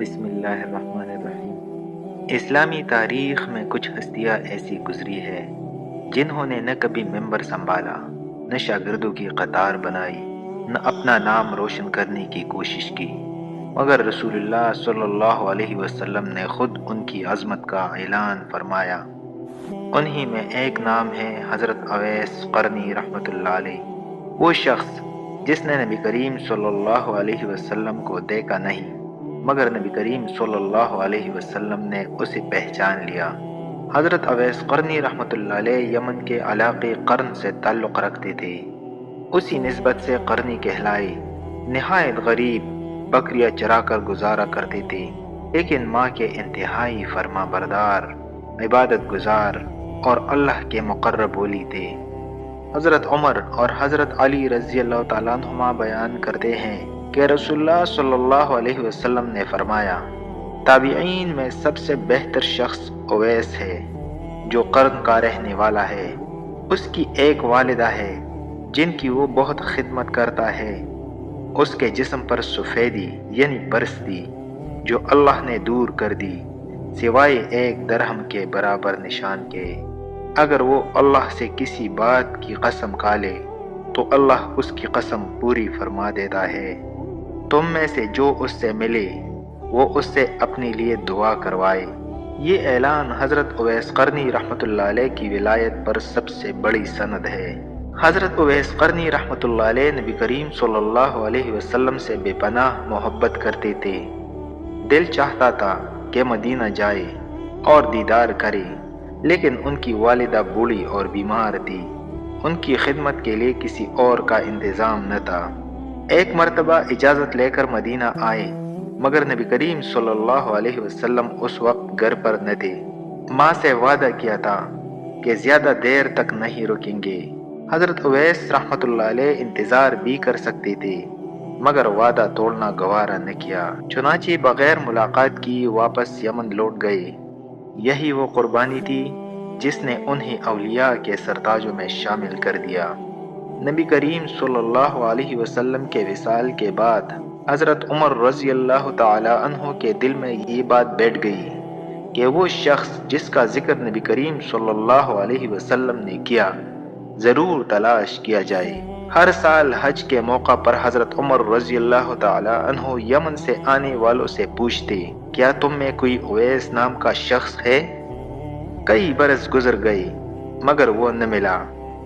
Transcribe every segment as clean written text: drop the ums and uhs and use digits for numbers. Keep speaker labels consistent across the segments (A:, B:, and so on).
A: بسم اللہ الرحمن الرحیم۔ اسلامی تاریخ میں کچھ ہستیاں ایسی گزری ہے جنہوں نے نہ کبھی ممبر سنبھالا، نہ شاگردوں کی قطار بنائی، نہ اپنا نام روشن کرنے کی کوشش کی، مگر رسول اللہ صلی اللہ علیہ وسلم نے خود ان کی عظمت کا اعلان فرمایا۔ انہی میں ایک نام ہے حضرت اویس قرنی رحمۃ اللہ علیہ، وہ شخص جس نے نبی کریم صلی اللہ علیہ وسلم کو دیکھا نہیں، مگر نبی کریم صلی اللہ علیہ وسلم نے اسے پہچان لیا۔ حضرت اویس قرنی رحمۃ اللہ علیہ یمن کے علاقے قرن سے تعلق رکھتے تھے، اسی نسبت سے قرنی کہلائے۔ نہایت غریب، بکریاں چرا کر گزارا کرتے تھے، لیکن ماں کے انتہائی فرما بردار، عبادت گزار اور اللہ کے مقرب ولی تھے۔ حضرت عمر اور حضرت علی رضی اللہ تعالیٰ عنہما بیان کرتے ہیں کہ رسول اللہ صلی اللہ علیہ وسلم نے فرمایا، تابعین میں سب سے بہتر شخص اویس ہے جو قرن کا رہنے والا ہے۔ اس کی ایک والدہ ہے جن کی وہ بہت خدمت کرتا ہے، اس کے جسم پر سفیدی یعنی برس تھی جو اللہ نے دور کر دی، سوائے ایک درہم کے برابر نشان کے۔ اگر وہ اللہ سے کسی بات کی قسم کھا لے تو اللہ اس کی قسم پوری فرما دیتا ہے۔ تم میں سے جو اس سے ملے وہ اس سے اپنے لیے دعا کروائے۔ یہ اعلان حضرت اویس قرنی رحمۃ اللہ علیہ کی ولایت پر سب سے بڑی سند ہے۔ حضرت اویس قرنی رحمۃ اللہ علیہ نبی کریم صلی اللہ علیہ وسلم سے بے پناہ محبت کرتے تھے۔ دل چاہتا تھا کہ مدینہ جائے اور دیدار کرے، لیکن ان کی والدہ بوڑھی اور بیمار تھی، ان کی خدمت کے لیے کسی اور کا انتظام نہ تھا۔ ایک مرتبہ اجازت لے کر مدینہ آئے، مگر نبی کریم صلی اللہ علیہ وسلم اس وقت گھر پر نہ تھے۔ ماں سے وعدہ کیا تھا کہ زیادہ دیر تک نہیں رکیں گے۔ حضرت اویس رحمۃ اللہ علیہ انتظار بھی کر سکتے تھے، مگر وعدہ توڑنا گوارا نہ کیا، چنانچہ بغیر ملاقات کی واپس یمن لوٹ گئے۔ یہی وہ قربانی تھی جس نے انہیں اولیاء کے سرتاجوں میں شامل کر دیا۔ نبی کریم صلی اللہ علیہ وسلم کے وصال کے بعد حضرت عمر رضی اللہ تعالی عنہ کے دل میں یہ بات بیٹھ گئی کہ وہ شخص جس کا ذکر نبی کریم صلی اللہ علیہ وسلم نے کیا ضرور تلاش کیا جائے۔ ہر سال حج کے موقع پر حضرت عمر رضی اللہ تعالی عنہ یمن سے آنے والوں سے پوچھتے، کیا تم میں کوئی اویس نام کا شخص ہے؟ کئی برس گزر گئے مگر وہ نہ ملا۔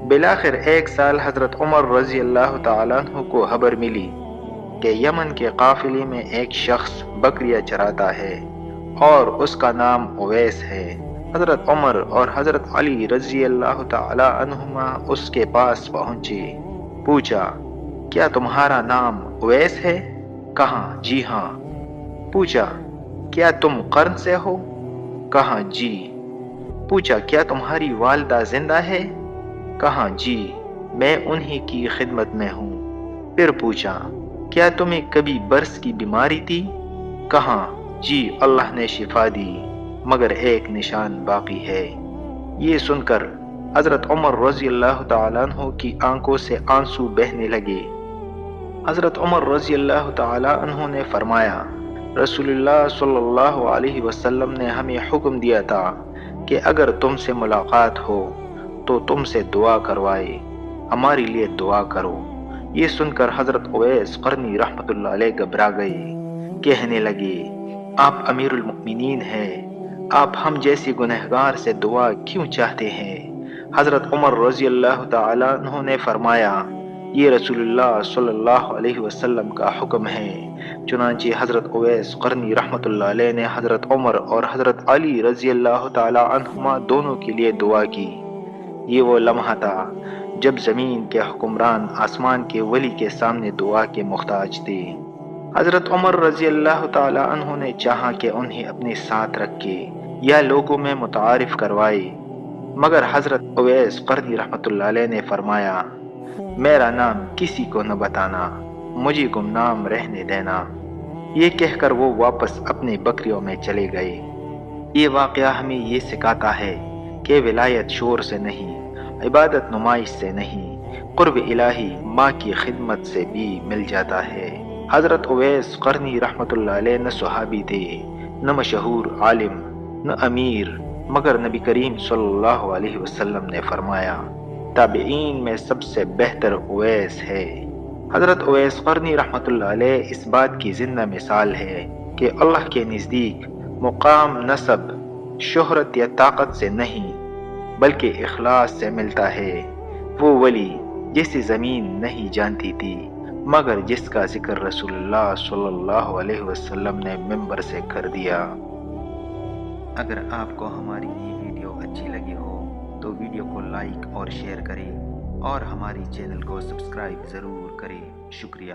A: بالآخر ایک سال حضرت عمر رضی اللہ تعالیٰ عنہ کو خبر ملی کہ یمن کے قافلے میں ایک شخص بکریاں چراتا ہے اور اس کا نام اویس ہے۔ حضرت عمر اور حضرت علی رضی اللہ تعالیٰ عنہما اس کے پاس پہنچے، پوچھا، کیا تمہارا نام اویس ہے؟ کہا، جی ہاں۔ پوچھا، کیا تم قرن سے ہو؟ کہا، جی۔ پوچھا، کیا تمہاری والدہ زندہ ہے؟ کہا، جی، میں انہی کی خدمت میں ہوں۔ پھر پوچھا، کیا تمہیں کبھی برس کی بیماری تھی؟ کہا، جی، اللہ نے شفا دی، مگر ایک نشان باقی ہے۔ یہ سن کر حضرت عمر رضی اللہ تعالیٰ عنہ کی آنکھوں سے آنسو بہنے لگے۔ حضرت عمر رضی اللہ تعالیٰ عنہ نے فرمایا، رسول اللہ صلی اللہ علیہ وسلم نے ہمیں حکم دیا تھا کہ اگر تم سے ملاقات ہو تو تم سے دعا کروائے، ہمارے لیے دعا کرو۔ یہ سن کر حضرت اویس قرنی رحمۃ اللہ علیہ گھبرا گئے، کہنے لگے، آپ امیر المؤمنین ہیں، آپ ہم جیسی گنہگار سے دعا کیوں چاہتے ہیں؟ حضرت عمر رضی اللہ تعالیٰ عنہ نے فرمایا، یہ رسول اللہ صلی اللہ علیہ وسلم کا حکم ہے۔ چنانچہ حضرت اویس قرنی رحمۃ اللہ علیہ نے حضرت عمر اور حضرت علی رضی اللہ تعالیٰ عنہما دونوں کے لیے دعا کی۔ یہ وہ لمحہ تھا جب زمین کے حکمران آسمان کے ولی کے سامنے دعا کے محتاج تھے۔ حضرت عمر رضی اللہ تعالیٰ عنہ نے چاہا کہ انہیں اپنے ساتھ رکھے یا لوگوں میں متعارف کروائے، مگر حضرت اویس قرنی رحمۃ اللہ علیہ نے فرمایا، میرا نام کسی کو نہ بتانا، مجھے گمنام رہنے دینا۔ یہ کہہ کر وہ واپس اپنے بکریوں میں چلے گئے۔ یہ واقعہ ہمیں یہ سکھاتا ہے کہ ولایت شور سے نہیں، عبادت نمائش سے نہیں، قرب الہی ماں کی خدمت سے بھی مل جاتا ہے۔ حضرت اویس قرنی رحمۃ اللہ علیہ نہ صحابی تھے، نہ مشہور عالم، نہ امیر، مگر نبی کریم صلی اللہ علیہ وسلم نے فرمایا تابعین میں سب سے بہتر اویس ہے۔ حضرت اویس قرنی رحمۃ اللہ علیہ اس بات کی زندہ مثال ہے کہ اللہ کے نزدیک مقام نسب، شہرت یا طاقت سے نہیں بلکہ اخلاص سے ملتا ہے۔ وہ ولی جیسی زمین نہیں جانتی تھی مگر جس کا ذکر رسول اللہ صلی اللہ علیہ وسلم نے ممبر سے کر دیا۔ اگر آپ کو ہماری یہ ویڈیو اچھی لگی ہو تو ویڈیو کو لائک اور شیئر کریں اور ہماری چینل کو سبسکرائب ضرور کریں۔ شکریہ۔